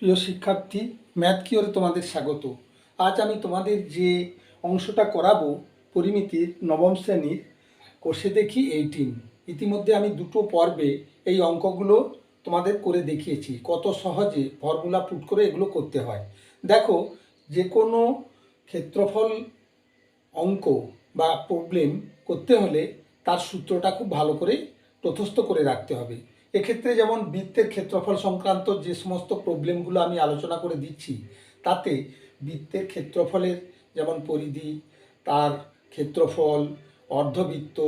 প্রিয় শিক্ষার্থী, ম্যাথ কিওরে তোমাদের স্বাগত। আজ আমি তোমাদের যে অংশটা করাবো পরিমিতির নবম শ্রেণীর কোষে দেখি 18। ইতিমধ্যে আমি দুটো পর্বে এই অঙ্কগুলো তোমাদের করে দেখিয়েছি কত সহজে ফর্মুলা পুট করে এগুলো করতে হয়। দেখো, যে কোনো ক্ষেত্রফল অঙ্ক বা প্রবলেম করতে হলে তার সূত্রটা খুব ভালো করে প্রথস্থ করে রাখতে হবে। এক্ষেত্রে যেমন বৃত্তের ক্ষেত্রফল সংক্রান্ত যে সমস্ত প্রবলেমগুলো আমি আলোচনা করে দিচ্ছি, তাতে বৃত্তের ক্ষেত্রফলের যেমন পরিধি, তার ক্ষেত্রফল, অর্ধবৃত্ত,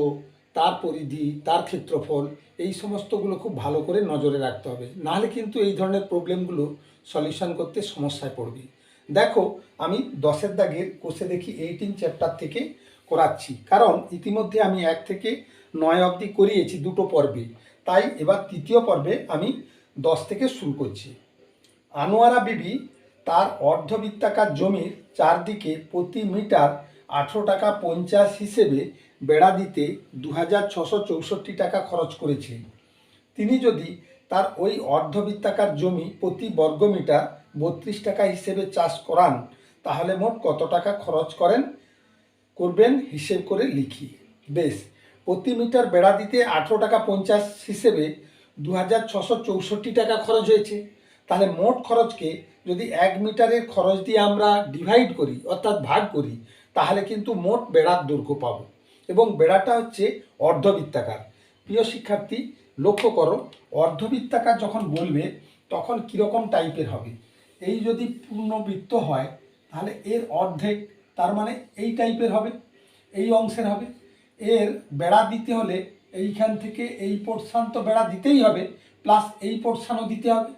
তার পরিধি, তার ক্ষেত্রফল, এই সমস্তগুলো খুব ভালো করে নজরে রাখতে হবে, নাহলে কিন্তু এই ধরনের প্রবলেমগুলো সলিউশন করতে সমস্যায় পড়বে। দেখো, আমি 10-এর দাগের কোষে দেখি 18 চ্যাপ্টার থেকে করাচ্ছি, কারণ ইতিমধ্যে আমি 1 থেকে 9 অবধি করিয়েছি দুটো পর্বে। তাই এবার তৃতীয় পর্বে আমি 10 থেকে শুরু করছি। আনোয়ারা বিবি তার অর্ধবৃত্তাকার জমির চারদিকে প্রতি মিটার 18 টাকা 50 হিসেবে বেড়া দিতে 2664 টাকা খরচ করেছে। তিনি যদি তার ওই অর্ধবৃত্তাকার জমি প্রতি বর্গমিটার 32 টাকা হিসেবে চাষ করান, তাহলে মোট কত টাকা খরচ করবেন হিসেব করে লিখি। বেশ, প্রতি মিটার বেড়া দিতে 18 টাকা 50 হিসেবে 2664 টাকা খরচ হয়েছে। তাহলে মোট খরচকে যদি 1 মিটারের খরচ দিয়ে আমরা ডিভাইড করি, অর্থাৎ ভাগ করি, তাহলে কিন্তু মোট বেড়ার দৈর্ঘ্য পাবো, এবং বেড়াটা হচ্ছে অর্ধবৃত্তাকার। প্রিয় শিক্ষার্থী, লক্ষ্য করো, অর্ধবৃত্তাকার যখন বলবে তখন কীরকম টাইপের হবে। এই যদি পূর্ণবৃত্ত হয় তাহলে এর অর্ধেক, তার মানে এই টাইপের হবে, এই অংশের হবে। এর বেড়া দিতে হলে এইখান থেকে এই পোর্শন তো বেড়া দিতেই হবে, প্লাস এই পোর্শনও দিতে হবে।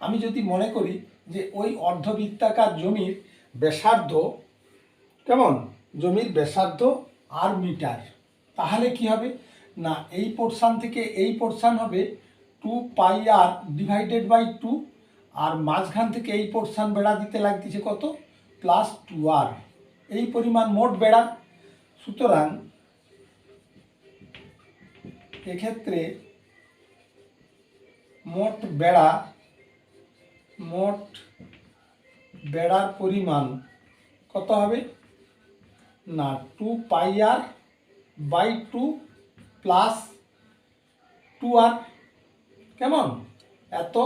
আমি যদি মনে করি যে ওই অর্ধবৃত্তাকার জমির ব্যাসার্ধ, কেমন, জমির ব্যাসার্ধ আর মিটার, তাহলে কি হবে না, এই পোর্শন থেকে এই পোর্শন হবে 2πr ডিভাইডেড বাই 2, আর মাঝখান থেকে এই পোর্শন বেড়া দিতে লাগতেছে কত, +2r, এই পরিমাণ মোট বেড়া। সুতরাং এক্ষেত্রে মোট বেড়ার পরিমাণ কত হবে না, 2πr বাই 2 প্লাস 2r, কেমন, এত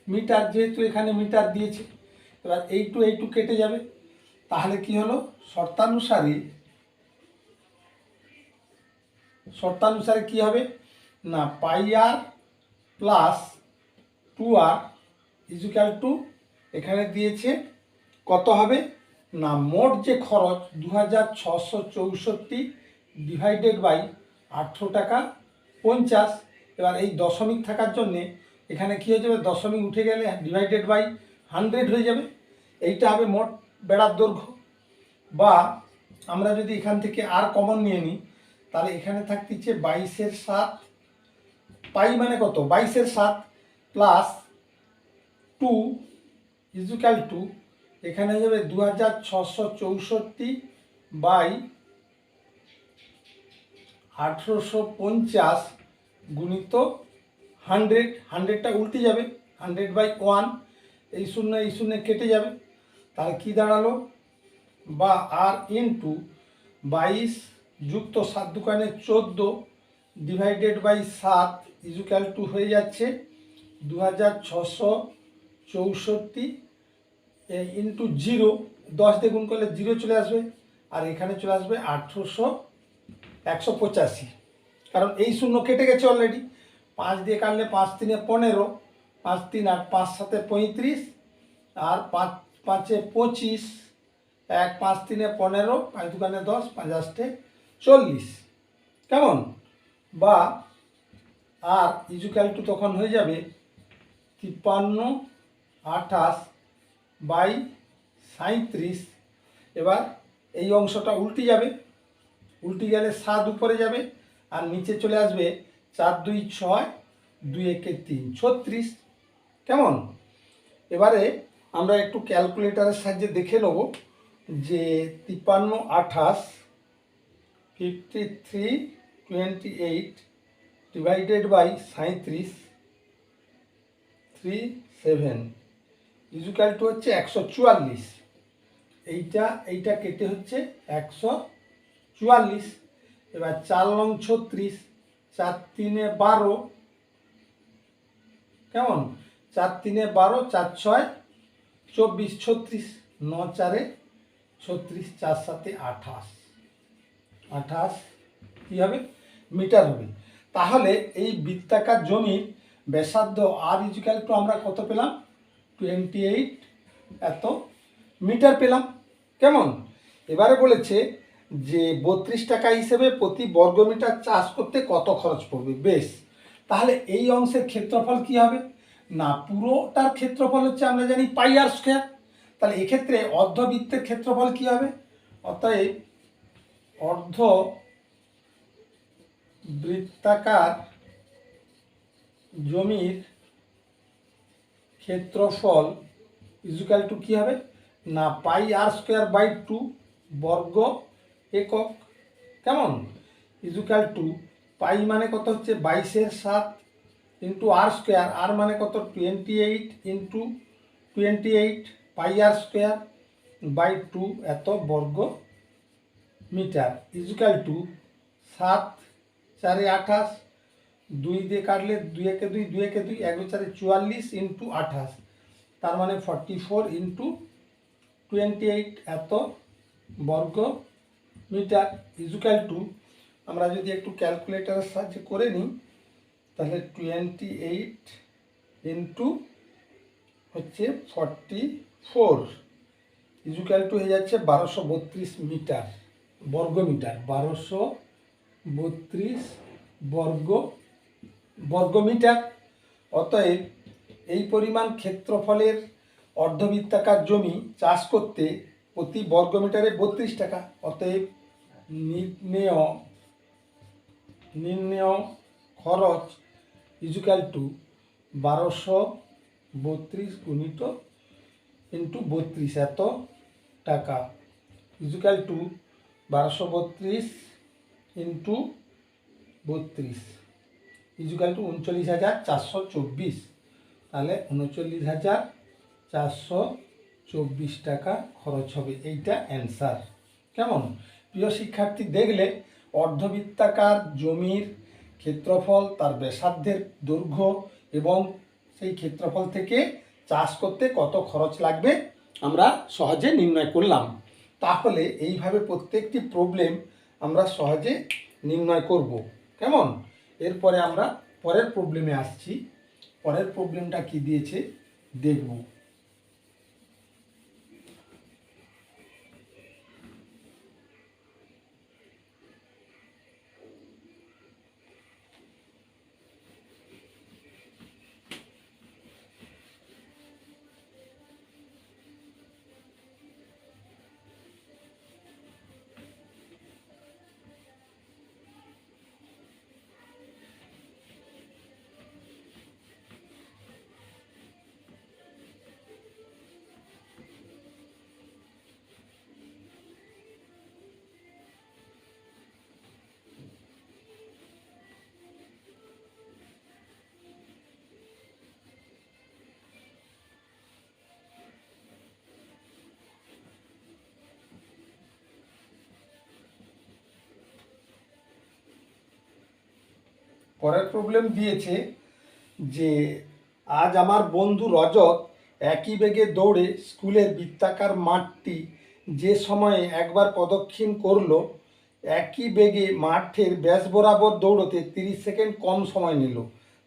মিটার, যেহেতু এখানে মিটার দিয়েছে। এবার এইটু কেটে যাবে, তাহলে কি হলো, শর্তানুসারে কি হবে না, πr plus 2r equal two, এখানে দিয়েছে কত হবে না, মোট যে খরচ 2664 ডিভাইডেড বাই 18 টাকা 50। এবার এই দশমিক থাকার জন্যে এখানে কী হয়ে যাবে, দশমিক উঠে গেলে ডিভাইডেড বাই 100 হয়ে যাবে। এইটা হবে মোট বেড়ার দৈর্ঘ্য। বা আমরা যদি এখান থেকে আর কমন নিয়ে নিই, তাহলে এখানে থাকতেছে 22/7, পাই মানে কত, 22/7 প্লাস 2 ইজুক্যাল টু, এখানে যাবে 2664 বাই 1850 গুণিত 100, 100টা উল্টে যাবে, 100/1, এই শূন্য কেটে যাবে, তাহলে কি দাঁড়ালো, বা আর ইন্টু 22 যুক্ত 7 দোকানে 14 ডিভাইডেড বাই 7 ইজুক্যাল টু হয়ে যাচ্ছে 2664 ইন্টু 0, 10 দিয়ে গুণ করলে 0 চলে আসবে, আর এখানে চলে আসবে 185, কারণ এই শূন্য কেটে গেছে অলরেডি। 5 দিয়ে কাটলে 5 × 3 = 15, 5 × 3 = 8, 5 × 7 = 35, আর 5 × 5 = 25, 1 5 × 3 = 15, 5 দোকানে 10, 5 8 40, কেমন, বা আর ইজুক্যাল টু তখন হয়ে যাবে 53/28/37। এবার এই অংশটা উল্টে যাবে, উল্টে গেলে 7 উপরে যাবে, আর নিচে চলে আসবে 4 2 6, 2 1 3, 36, কেমন। এবারে আমরা একটু ক্যালকুলেটারের সাহায্যে দেখে নেব যে 53/28 ডিভাইডেড বাই 37 37 ইজুকাল টু হচ্ছে 144। এইটা কেটে হচ্ছে 144। এবার 4 নং 36, 4 3 12, কেমন, 4 3 12, 4 6 24, 36, 9 4 36, 4 7 28, 28 কী হবে, মিটার হবে। তাহলে এই বৃত্তাকার জমির ব্যাসার্ধ আর ইজুকাল টু আমরা কত পেলাম, 28 এত মিটার পেলাম। কেমন, এবারে বলেছে যে 32 টাকা হিসেবে প্রতি বর্গমিটার চাষ করতে কত খরচ পড়বে। বেশ, তাহলে এই অংশের ক্ষেত্রফল কি হবে না, পুরোটার ক্ষেত্রফল হচ্ছে আমরা জানি পাই আর স্কোয়ার। তাহলে এক্ষেত্রে অর্ধবৃত্তের ক্ষেত্রফল কি হবে, অতএব অর্ধ বৃত্তাকার জমির ক্ষেত্রফল ইজুকাল টু কী হবে না, পাই আর স্কোয়ার বাই 2 বর্গ একক। কেমন, ইজুকাল টু পাই মানে কত হচ্ছে 22/7 ইন্টু আর স্কোয়ার, আর মানে কত 28 into 28 pi R square by 2 এত বর্গ মিটার, ইজুকাল টু 7 4 28, 2 দিয়ে কাটলে 2 একে 2, 2 একে 2, 1 4 44 ইন্টু 28, তার মানে 44 ইন্টু 28 এত বর্গ মিটার, ইজুকাল টু আমরা যদি একটু ক্যালকুলেটারের সাহায্যে করে নিই, তাহলে 28 ইন্টু হচ্ছে 44 ইজুকাল টু হয়ে যাচ্ছে 1232 মিটার, বর্গমিটার, 1232 বর্গমিটার। অতএব এই পরিমাণ ক্ষেত্রফলের অর্ধবৃত্তাকার জমি চাষ করতে প্রতি বর্গমিটারে 32 টাকা। অতএব নির্ণেয় খরচ ইজুকাল টু 1232 গুণিত ইন্টু 32 এত টাকা, equal to 1232 into 32 equal to 39,424। তাহলে 39,424 টাকা খরচ হবে, এইটা অ্যান্সার। কেমন প্রিয় শিক্ষার্থী, দেখলে অর্ধবৃত্তাকার জমির ক্ষেত্রফল, তার ব্যাসার্ধের দৈর্ঘ্য এবং সেই ক্ষেত্রফল থেকে চাষ করতে কত খরচ লাগবে আমরা সহজে নির্ণয় করলাম। তাহলে এইভাবে প্রত্যেকটি প্রবলেম আমরা সহজে নির্ণয় করব। কেমন, এরপরে আমরা পরের প্রবলেমে আসছি। পরের প্রবলেমটা কি দিয়েছে দেখব। পরের প্রবলেম দিয়েছে যে আজ আমার বন্ধু রজত একই বেগে দৌড়ে স্কুলের বৃত্তাকার মাঠটি যে সময়ে একবার প্রদক্ষিণ করলো, একই বেগে মাঠের ব্যাস বরাবর দৌড়তে 30 সেকেন্ড কম সময় নিল।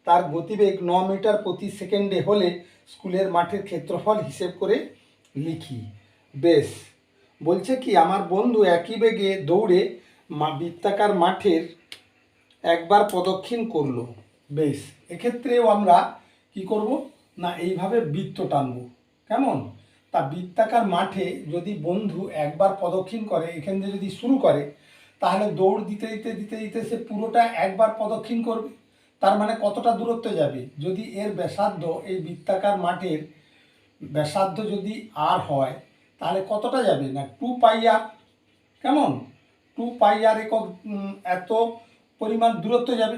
তার গতিবেগ 9 মিটার প্রতি সেকেন্ডে হলে স্কুলের মাঠের ক্ষেত্রফল হিসেব করে লিখি। বেশ, বলছে কি আমার বন্ধু একই বেগে দৌড়ে বৃত্তাকার মাঠের একবার প্রদক্ষিণ করলো। বেশ, এক্ষেত্রেও আমরা কি করব না, এইভাবে বৃত্ত টানব। কেমন, তা বৃত্তাকার মাঠে যদি বন্ধু একবার প্রদক্ষিণ করে, এখান থেকে যদি শুরু করে, তাহলে দৌড় দিতে দিতে দিতে দিতে সে পুরোটা একবার প্রদক্ষিণ করবে। তার মানে কতটা দূরত্ব যাবে, যদি এর ব্যাসার্ধ, এই বৃত্তাকার মাঠের ব্যাসার্ধ যদি আর হয়, তাহলে কতটা যাবে না 2 পাই আর। কেমন, 2 পাই আর একক এত পরিমাণ দূরত্ব যাবে।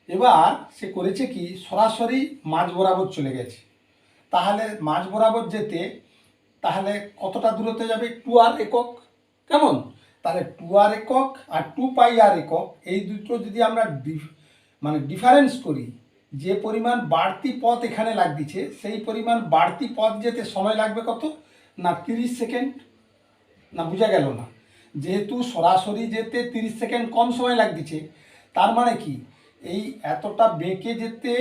এবার সে করেছে কি, সরাসরি মাঝ বরাবর চলে গেছে। তাহলে মাঝ বরাবর যেতে তাহলে কতটা দূরত্ব যাবে 2r একক। কেমন? তাহলে 2r একক আর 2πr একক এই দুটো যদি আমরা ডিফারেন্স করি, যে পরিমাণ বাড়তি পথ এখানে লাগছে সেই পরিমাণ বাড়তি পথ যেতে সময় লাগবে কত না 30 সেকেন্ড। না বোঝা গেল না? যেহেতু সরাসরি যেতে 30 সেকেন্ড কম সময় লাগছে, তার মানে কি এই এতটা বেঁকে যেতে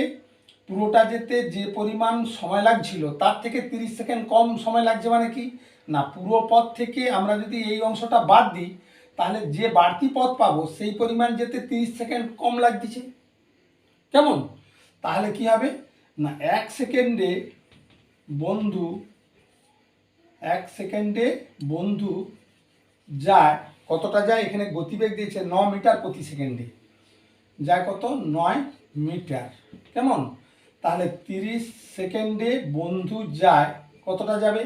পুরোটা যেতে যে পরিমাণ সময় লাগছিল তার থেকে 30 সেকেন্ড কম সময় লাগছে, মানে কি না পুরো পথ থেকে আমরা যদি এই অংশটা বাদ দিই তাহলে যে বাড়তি পথ পাবো সেই পরিমাণ যেতে 30 সেকেন্ড কম লাগছে। কেমন? তাহলে কি হবে না 1 সেকেন্ডে বন্ধু যায় কতটা যায়, এখানে গতিবেগ দিয়েছে 9 মিটার প্রতি সেকেন্ডে, যায় কত 9 মিটার। কেমন? তাহলে 30 সেকেন্ডে বন্ধু যায় কতটা যাবে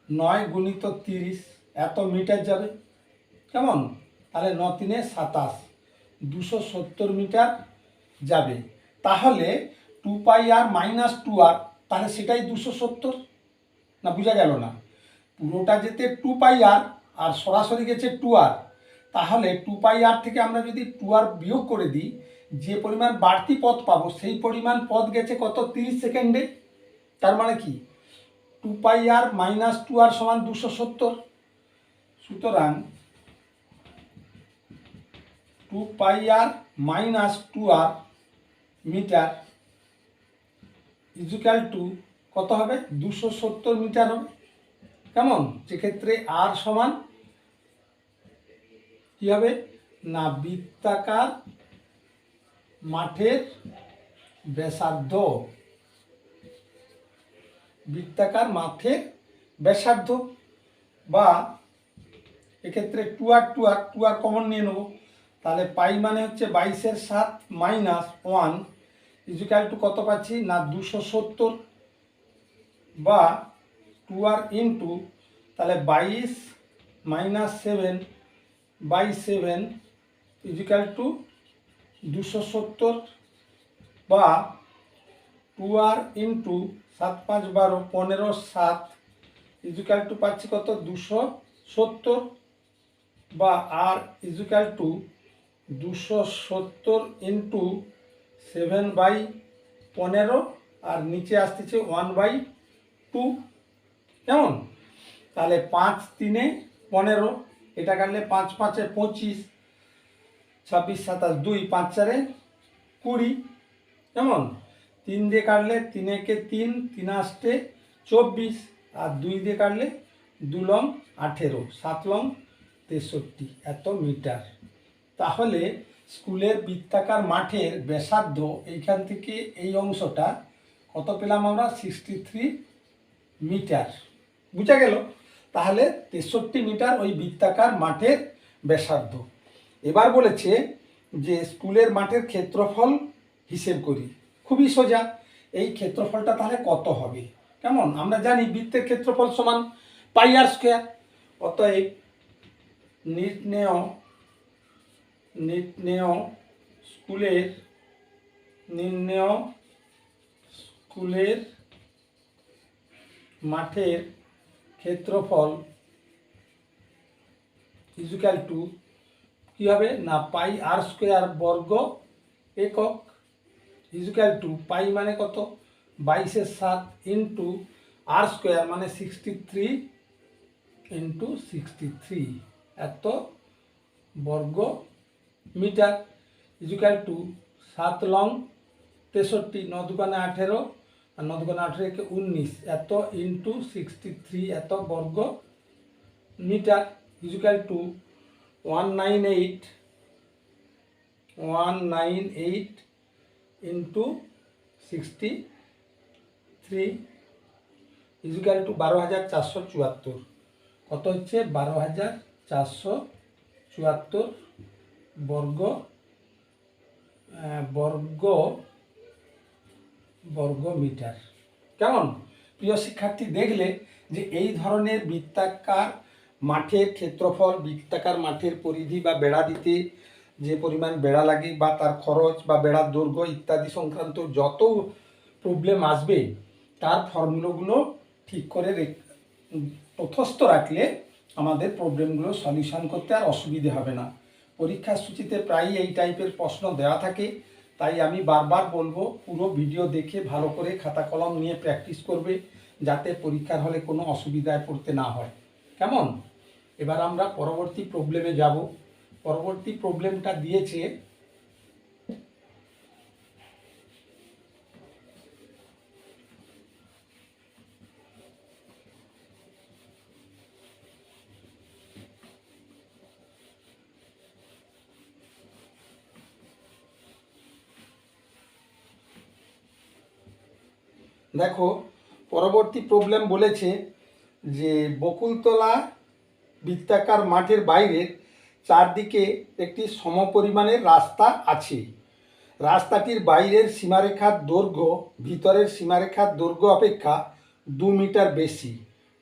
9 গুণিত 30 এত মিটার যাবে। কেমন? তাহলে 9 3 27 270 মিটার যাবে। তাহলে 2πr মাইনাস 2r তাহলে সেটাই 270। না বোঝা গেল না? পুরোটা যেতে 2πr আর সরাসরি গেছে 2r, তাহলে 2πr থেকে আমরা যদি 2r বিয়োগ করে দিই যে পরিমাণ বাড়তি পথ পাবো সেই পরিমাণ পথ গেছে কত 30 সেকেন্ডে। তার মানে কি 2πr মাইনাস 2r সমান 270। সুতরাং 2πr minus 2r metre equal two কত হবে 270 মিটার হবে। কেমন? যেক্ষেত্রে আর সমান কি হবে না বৃত্তাকার মাঠের ব্যাসার্ধ, বৃত্তাকার মাঠের ব্যাসার্ধ, বা এক্ষেত্রে 2r কমন নিয়ে নেব, তাহলে পাই মানে হচ্ছে 22/7 মাইনাস 1 ইজুক্যাল টু কত পাচ্ছি না 270, বা 2r ইন্টু তাহলে 22 মাইনাস 7/7 ইজুক্যাল টু 270, বা 2r ইন্টু 7 5 12 15 7 ইজুক্যাল টু পাচ্ছি কত 270, বা আর ইজুক্যাল টু 270 ইন্টু 7/15 আর নিচে আসতেছে 1/2। কেমন? তাহলে 5 3 15 এটা কাটলে 5 5 25 26 27 2 5 4 20। কেমন? 3 দিয়ে কাটলে 3 একে 3 3 আসতে 24 আর 2 দিয়ে কাটলে 2 লং 18 7 লং 63 এত মিটার। তাহলে স্কুলের বৃত্তাকার মাঠের ব্যাসার্ধ এইখান থেকে এই অংশটা কত পেলাম আমরা 63 মিটার। বুঝা গেল? তাহলে 63 মিটার ওই বৃত্তাকার মাঠের ব্যাসার্ধ। এবার বলেছে যে স্কুলের মাঠের ক্ষেত্রফল হিসেব করি। খুবই সোজা, এই ক্ষেত্রফলটা তাহলে কত হবে? কেমন? আমরা জানি বৃত্তের ক্ষেত্রফল সমান πr স্কোয়ার। অতএব নির্ণেয় স্কুলের মাঠের ক্ষেত্রফল ইজুক্যাল টু কী হবে না πr স্কোয়ার বর্গ একক ইজুক্যাল টু পাই মানে কত 22/7 ইন্টু আর স্কোয়ার মানে 63 ইন্টু 63 এত বর্গ মিটার ইজুক্যাল টু 7 লং 63 9 দুগুণে 18 আর 9 দুগুণে 18 কে 19 এত ইন্টু 63 এত বর্গ metre equal to 198 into 63 equal to 12,474। কত হচ্ছে 12,474 বর্গ মিটার। কেমন? প্রিয় শিক্ষার্থী, দেখলে যে এই ধরনের বৃত্তাকার মাঠের ক্ষেত্রফল, বৃত্তাকার মাঠের পরিধি বা বেড়া দিতে যে পরিমাণ বেড়া লাগে বা তার খরচ বা বেড়ার দৈর্ঘ্য ইত্যাদি সংক্রান্ত যত প্রবলেম আসবে তার ফর্মুলাগুলো ঠিক করে তথস্থ রাখলে আমাদের প্রবলেমগুলো সলিউশন করতে আর অসুবিধে হবে না। পরীক্ষার সূচিতে প্রায়ই এই টাইপের প্রশ্ন দেওয়া থাকে, তাই আমি বারবার বলবো পুরো ভিডিও দেখে ভালো করে খাতা কলম নিয়ে প্র্যাকটিস করবে, যাতে পরীক্ষার হলে কোনো অসুবিধায় পড়তে না হয়। কেমন? এবার আমরা পরবর্তী প্রবলেমে যাব। পরবর্তী প্রবলেমটা দিয়েছে দেখো, পরবর্তী প্রবলেম বলেছে যে বকুলতলা বৃত্তাকার মাঠের বাইরের চারদিকে একটি সমপরিমাণের রাস্তা আছে। রাস্তাটির বাইরের সীমারেখার দৈর্ঘ্য ভিতরের সীমারেখার দৈর্ঘ্য অপেক্ষা 2 মিটার বেশি।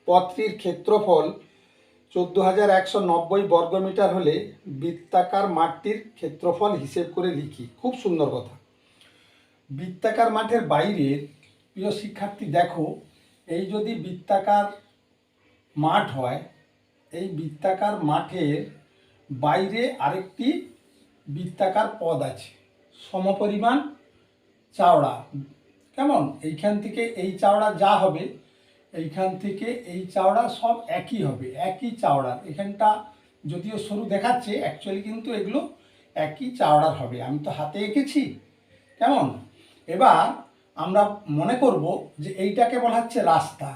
পথটির ক্ষেত্রফল 14,190 বর্গমিটার হলে বৃত্তাকার মাঠটির ক্ষেত্রফল হিসেব করে লিখি। খুব সুন্দর কথা। বৃত্তাকার মাঠের বাইরের, প্রিয় শিক্ষার্থী দেখো, এই যদি বৃত্তাকার মাঠ হয়, এই বৃত্তাকার মাঠের বাইরে আরেকটি বৃত্তাকার পদ আছে, সমপরিমাণ চওড়া। কেমন? এইখান থেকে এই চওড়া যা হবে, এইখান থেকে এই চওড়া সব একই হবে, একই চওড়া। এখানটা যদিও সরু দেখাচ্ছে, অ্যাকচুয়ালি কিন্তু এগুলো একই চওড়ার হবে। আমি তো হাতে এঁকেছি। কেমন? এবার আমরা মনে করব যে এইটাকে বলা হচ্ছে রাস্তা।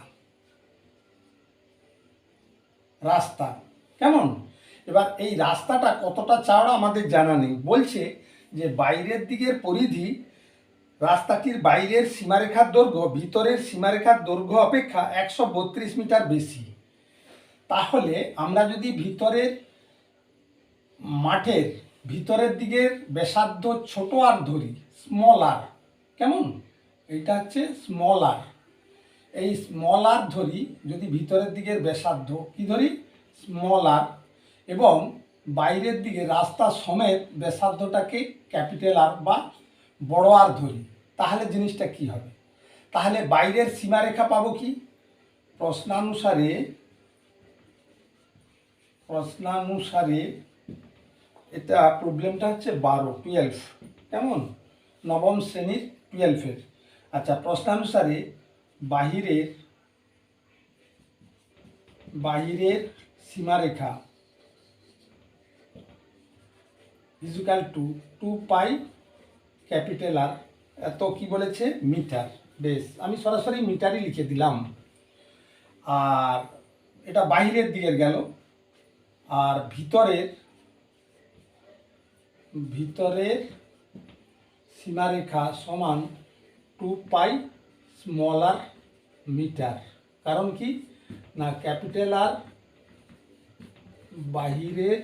রাস্তা কেমন? এবার এই রাস্তাটা কতটা চওড়া আমাদের জানা নেই। বলছে যে বাইরের দিকের পরিধি, রাস্তাটির বাইরের সীমারেখার দৈর্ঘ্য ভিতরের সীমারেখার দৈর্ঘ্য অপেক্ষা 132 মিটার বেশি। তাহলে আমরা যদি ভিতরের মাঠের ভিতরের দিকের ব্যাসার্ধ ছোট আর ধরি, স্মল আর, কেমন? এইটা হচ্ছে স্মল আর। এই স্মল আর ধরি, যদি ভিতরের দিকের ব্যাসার্ধ কি ধরি? স্মল আর, এবং বাইরের দিকে রাস্তা সমেত ব্যাসার্ধটাকে ক্যাপিটাল আর বা বড় আর ধরি, তাহলে জিনিসটা কি হবে? তাহলে বাইরের সীমারেখা পাবো কি? প্রশ্নানুসারে এটা প্রবলেমটা হচ্ছে 12 কেমন? নবম শ্রেণীর 12-এর। আচ্ছা, প্রশ্নানুসারে বাহিরের সীমারেখা equal to 2 pi capital R, এত কি বলেছে? মিটার। বেশ, আমি সরাসরি মিটারই লিখে দিলাম। আর এটা বাহিরের দিকের গেল। আর ভিতরের সীমারেখা সমান 2 পাই স্মল আর মিটার। কারণ কি না, ক্যাপিটাল আর বাহিরের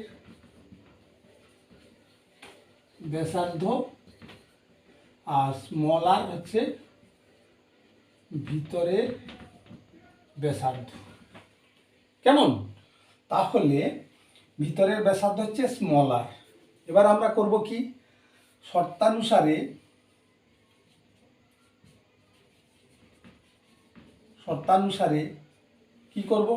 ব্যাসার্ধ আর স্মল আর হচ্ছে ভিতরের ব্যাসার্ধ। কেমন? তাহলে ভিতরের ব্যাসার্ধ হচ্ছে স্মল আর। এবার আমরা করব কি? শর্তানুসারে কি করব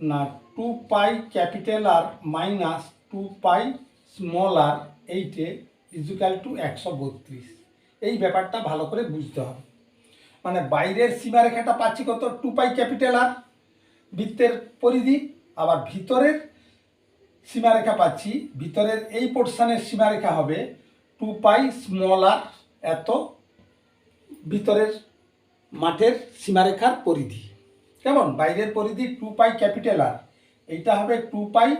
না, 2 pi capital R minus 2 pi small R এইটে ইজুকাল টু 132। এই ব্যাপারটা ভালো করে বুঝতে হবে। মানে বাইরের সীমারেখাটা পাচ্ছি কত? 2 পাই ক্যাপিটাল আর বৃত্তের পরিধি। আবার ভিতরের সীমারেখা পাচ্ছি, ভিতরের এই পোর্শনের সীমারেখা হবে 2 পাই স্মল আর, এত ভিতরের মাঠের সীমারেখার পরিধি। কেমন? বাইরের পরিধি 2 পাই ক্যাপিটাল আর, এইটা হবে 2 পাই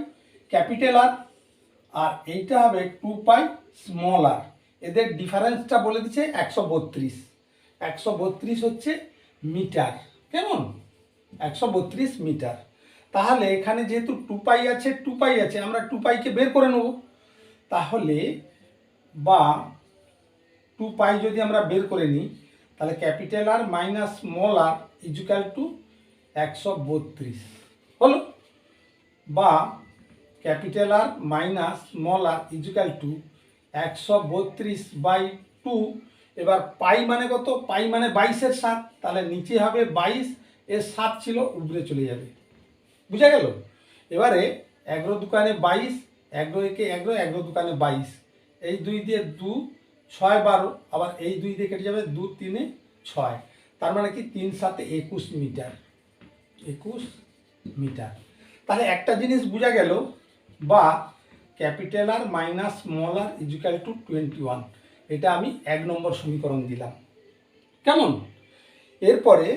ক্যাপিটাল আর, আর এইটা হবে 2 পাই স্মল আর। এদের ডিফারেন্সটা বলে দিচ্ছে 132। 132 হচ্ছে মিটার। কেমন? 132 মিটার। তাহলে এখানে যেহেতু 2 পাই আছে, 2 পাই আছে, আমরা 2 পাইকে বের করে নেব। তাহলে বা 2 পাই যদি আমরা বের করে নিই, তাহলে capital R minus small R equal to 132 হলো। বা capital R minus small R equal to 132/2 এবার পাই মানে কত, পাই মানে 22/7, তাহলে নিচে হবে 22, এর 7 ছিল, উপরে চলে যাবে। বুঝা গেল? এবারে 11 দোকানে 22, 11 একে 11, 11 দোকানে 22, এই 2 দিয়ে 2, 6 12, আবার এই 2 দিয়ে কেটে যাবে, 2 3 6, তার মানে কি 3 7 21 মিটার, 21 মিটার। তাহলে একটা জিনিস বোঝা গেল, বা capital R minus small R equal to 21, এটা আমি 1 নম্বর সমীকরণ দিলাম। কেমন? এরপরে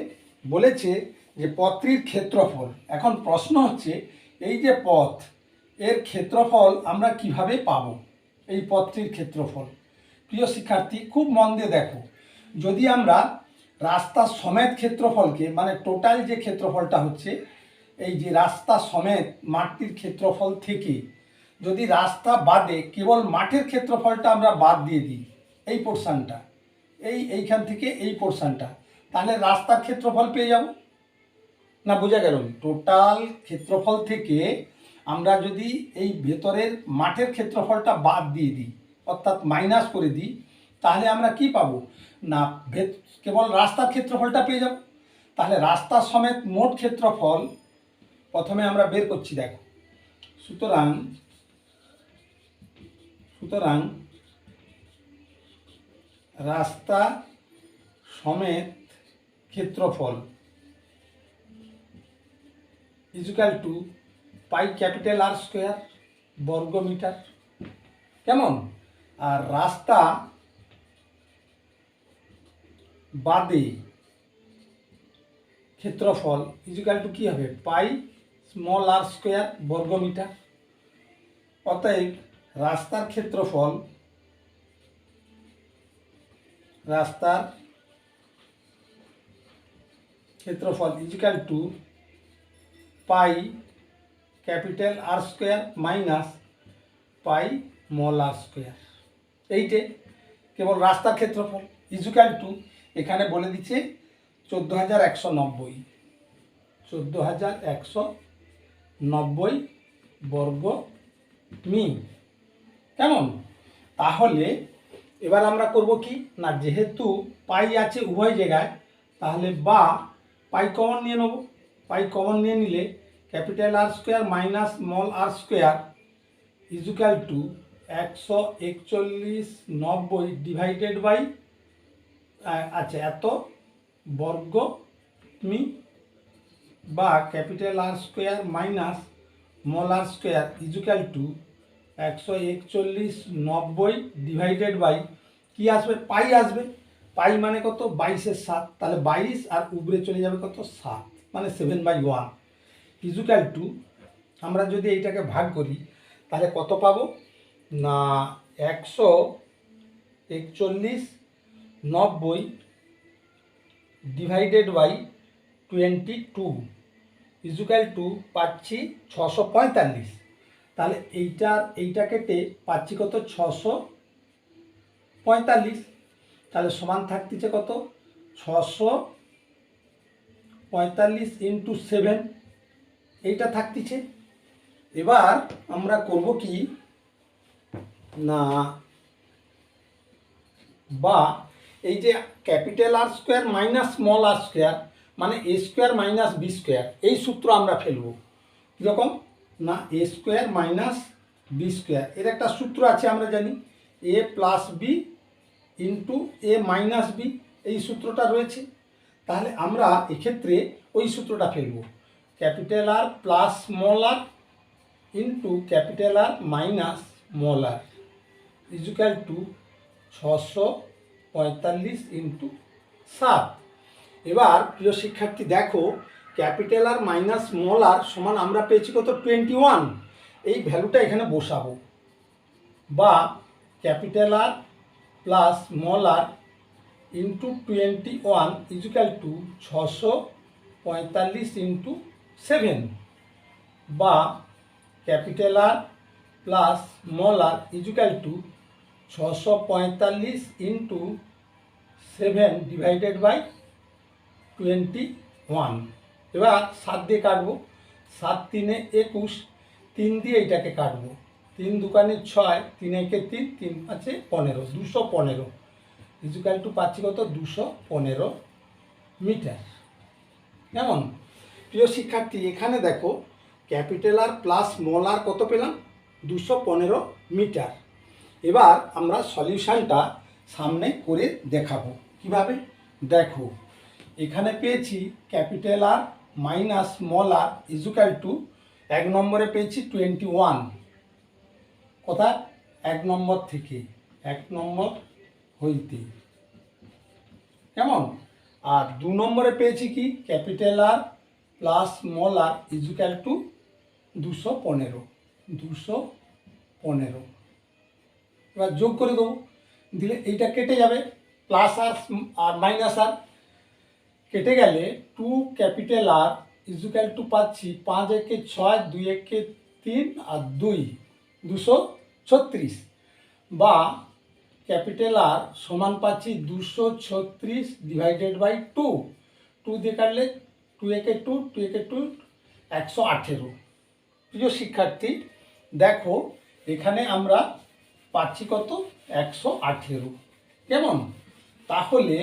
বলেছে যে পথটির ক্ষেত্রফল। এখন প্রশ্ন হচ্ছে, এই যে পথ, এর ক্ষেত্রফল আমরা কিভাবে পাবো? এই পথটির ক্ষেত্রফল, প্রিয় শিক্ষার্থী খুব মন দিয়ে দেখো, যদি আমরা রাস্তা সমেত ক্ষেত্রফলকে, মানে টোটাল যে ক্ষেত্রফলটা হচ্ছে, এই যে রাস্তা সমেত মাঠটির ক্ষেত্রফল থেকে যদি রাস্তা বাদে কেবল মাঠের ক্ষেত্রফলটা আমরা বাদ দিয়ে দিই, এই পোর্শনটা, এইখান থেকে এই পোর্শনটা, তাহলে রাস্তার ক্ষেত্রফল পেয়ে যাব না? বোঝা গেল? টোটাল ক্ষেত্রফল থেকে আমরা যদি এই ভেতরের মাঠের ক্ষেত্রফলটা বাদ দিয়ে দিই, অর্থাৎ মাইনাস করে দিই, তাহলে আমরা কি পাবো না, কেবল রাস্তার ক্ষেত্রফলটা পেয়ে যাব। তাহলে রাস্তা সমেত মোট ক্ষেত্রফল প্রথমে আমরা বের করছি, দেখো। সুতরাং রাস্তা সমেত ক্ষেত্রফল equal to pi capital R square বর্গ মিটার। কেমন? আর রাস্তা বাদে ক্ষেত্রফল ইকুয়াল টু কি হবে, পাই স্মল আর স্কোয়ার বর্গ মিটার। অতএব রাস্তার ক্ষেত্রফল equal to pi capital R square minus pi small R square. এইটে কেবল রাস্তার ক্ষেত্রফল ইকুয়াল টু, এখানে বলে দিচ্ছে 14,190, 14,190 বর্গ মি। কেমন? তাহলে এবার আমরা করব কি না, যেহেতু পাই আছে উভয় জায়গায়, তাহলে বা পাই কমন নিয়ে নেব। পাই কমন নিয়ে নিলে capital R square minus small R square equal to 14190 divided by, আচ্ছা, এত বর্গ মি, বা capital R square minus small R square equal to 14190 divided by, কি আসবে, পাই আসবে। পাই মানে কত, 22/7, তাহলে 22 আর উপরে চলে যাবে কত, 7, মানে 7/1 ইকুয়াল টু, আমরা যদি এইটাকে ভাগ করি তাহলে কত পাবো না, 14190 ডিভাইডেড বাই 22 ইকুয়াল টু পাচ্ছি 645। তাহলে এইটা কেটে পাচ্ছি কত, 645। তাহলে সমান থাকতেছে কত, 645 ইন্টু 7, এইটা থাকতেছে। এবার আমরা করব কি না, বা এই যে capital R square minus small R square, মানে A square minus B square, এই সূত্র আমরা ফেলবো। কীরকম না, A square minus B square, এর একটা সূত্র আছে আমরা জানি, A plus B into A minus B, এই সূত্রটা রয়েছে। তাহলে আমরা এক্ষেত্রে ওই সূত্রটা ফেলবো, capital R plus small R into capital R minus small R equal to 645 into 7। এবার প্রিয় শিক্ষার্থী দেখো, ক্যাপিটাল আর মাইনাস স্মল আর সমান আমরা পেয়েছি কত, 21, এই ভ্যালুটা এখানে বসাবো, বা capital R plus small R into 21 equal to 645 into 7, বা capital R plus small R equal to 645 into 7 divided by 21। এবার 7 দিয়ে কাটবো, 7 3 21, 3 দিয়ে এইটাকে কাটবো, 3 দুকানে 6, 3 একে 3, 3 5 15, 215 ইজুকাল টু পাচ্ছি কত 215 মিটার। কেমন প্রিয় শিক্ষার্থী, এখানে দেখো ক্যাপিটাল আর প্লাস স্মল আর কত পেলাম 215 মিটার। এবার আমরা সলিউশনটা সামনে করে দেখাবো কিভাবে। দেখো এখানে পেয়েছি capital R minus small R equal to 1 নম্বরে পেয়েছি 21, কোথায় 1 নম্বর থেকে 1 নম্বর হইতে। কেমন, আর 2 নম্বরে পেয়েছি কি capital R plus small R equal to 215। এবার যোগ করে দেবো, দিলে এইটা কেটে যাবে, প্লাস আর মাইনাস আর কেটে গেলে 2 ক্যাপিটাল আর ইজুকাল টু পাচ্ছি 5 একে 6, 2 একে 3 আর 236, বা ক্যাপিটাল আর সমান পাচ্ছি 236 ডিভাইডেড বাই 2, 2 দিয়ে কাটলে 2 একে 2, 2 একে 2, 118। প্রিয় শিক্ষার্থী দেখো এখানে আমরা পাচ্ছি কত 118। কেমন, তাহলে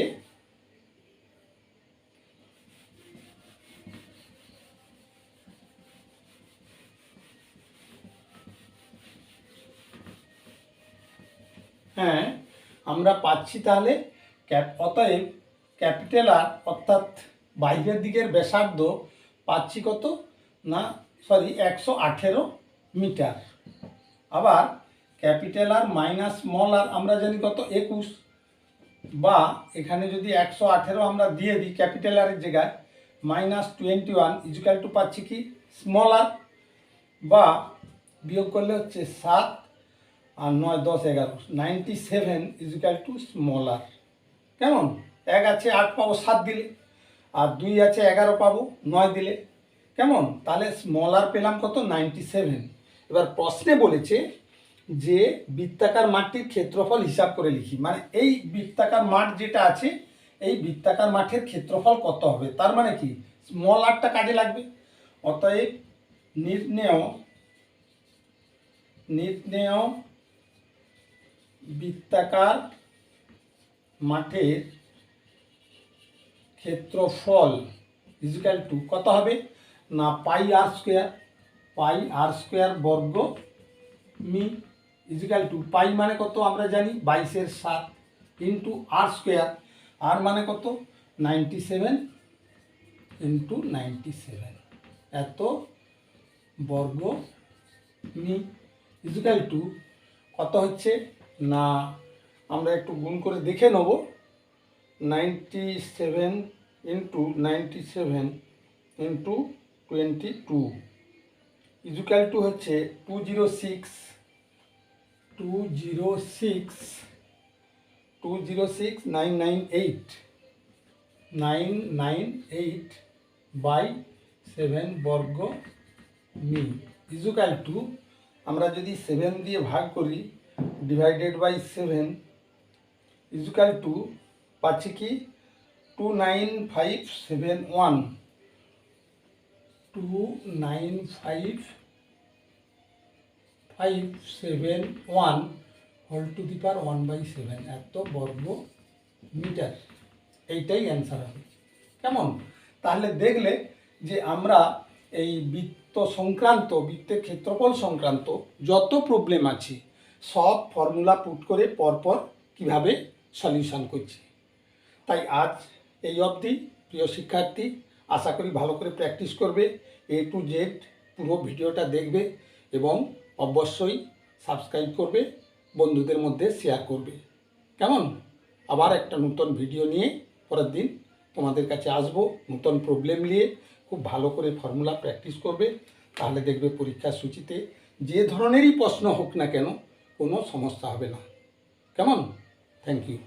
হ্যাঁ আমরা পাচ্ছি তাহলে অতএব ক্যাপিটাল আর অর্থাৎ বাইরের দিকের ব্যাসার্ধ পাচ্ছি কত না 118 মিটার। আবার ক্যাপিটাল আর মাইনাস স্মল আর আমরা জানি কত 21, বা এখানে যদি 118 আমরা দিয়ে দিই ক্যাপিটাল আরের জায়গায়, মাইনাস 21 ইজুকাল টু পাচ্ছি কি স্মল আর, বা বিয়োগ করলে হচ্ছে 7 আর 9, 10, 11, 97 ইজুকাল টু স্মল আর। কেমন, 1 আছে 8 পাবো 7 দিলে, আর 2 আছে 11 পাবো 9 দিলে। কেমন, তাহলে স্মল আর পেলাম কত 97। এবার প্রশ্নে বলেছে যে বৃত্তাকার মাঠটির ক্ষেত্রফল হিসাব করে লিখি, মানে এই বৃত্তাকার মাঠ যেটা আছে এই বৃত্তাকার মাঠের ক্ষেত্রফল কত হবে, তার মানে কি স্মল আরটা কাজে লাগবে। অতএব নির্ণেয় বৃত্তাকার মাঠের ক্ষেত্রফল ইজিক্যাল টু কত হবে না পাই আর স্কোয়ার বর্গ মি ইজিক্যাল টু পাই মানে কত আমরা জানি 22/7 ইন্টু আর স্কোয়ার, আর মানে কত 97 ইন্টু 97 এত বর্গ মি ইজিক্যাল টু কত হচ্ছে না আমরা একটু গুণ করে দেখে নেব। 97 ইন্টু 97 ইন্টু 22 ইজিক্যাল টু হচ্ছে 206,998 বাই 7 বর্গ মি ইজিক্যাল টু আমরা যদি 7 দিয়ে ভাগ করি ডিভাইডেড বাই 7 ইজিক্যাল টু পাচ্ছি কি 29571 হোল টু দি পাওয়ার 1/7 এত বর্গ মিটার। এইটাই অ্যান্সার হবে। কেমন, তাহলে দেখলে যে আমরা এই বৃত্তের ক্ষেত্রফল সংক্রান্ত যত প্রবলেম আছে সব ফর্মুলা পুট করে পরপর কিভাবে সলিউশন করছি। তাই আজ এই অবধি। প্রিয় শিক্ষার্থী, আশা করি ভালো করে প্র্যাকটিস করবে, A to Z পুরো ভিডিওটা দেখবে এবং অবশ্যই সাবস্ক্রাইব করবে, বন্ধুদের মধ্যে শেয়ার করবে। কেমন, আবার একটা নতুন ভিডিও নিয়ে পরের দিন তোমাদের কাছে আসবো নতুন প্রবলেম নিয়ে। খুব ভালো করে ফর্মুলা প্র্যাকটিস করবে, তাহলে দেখবে পরীক্ষার সূচিতে যে ধরনেরই প্রশ্ন হোক না কেন কোনো সমস্যা হবে না। কেমন, থ্যাংক ইউ।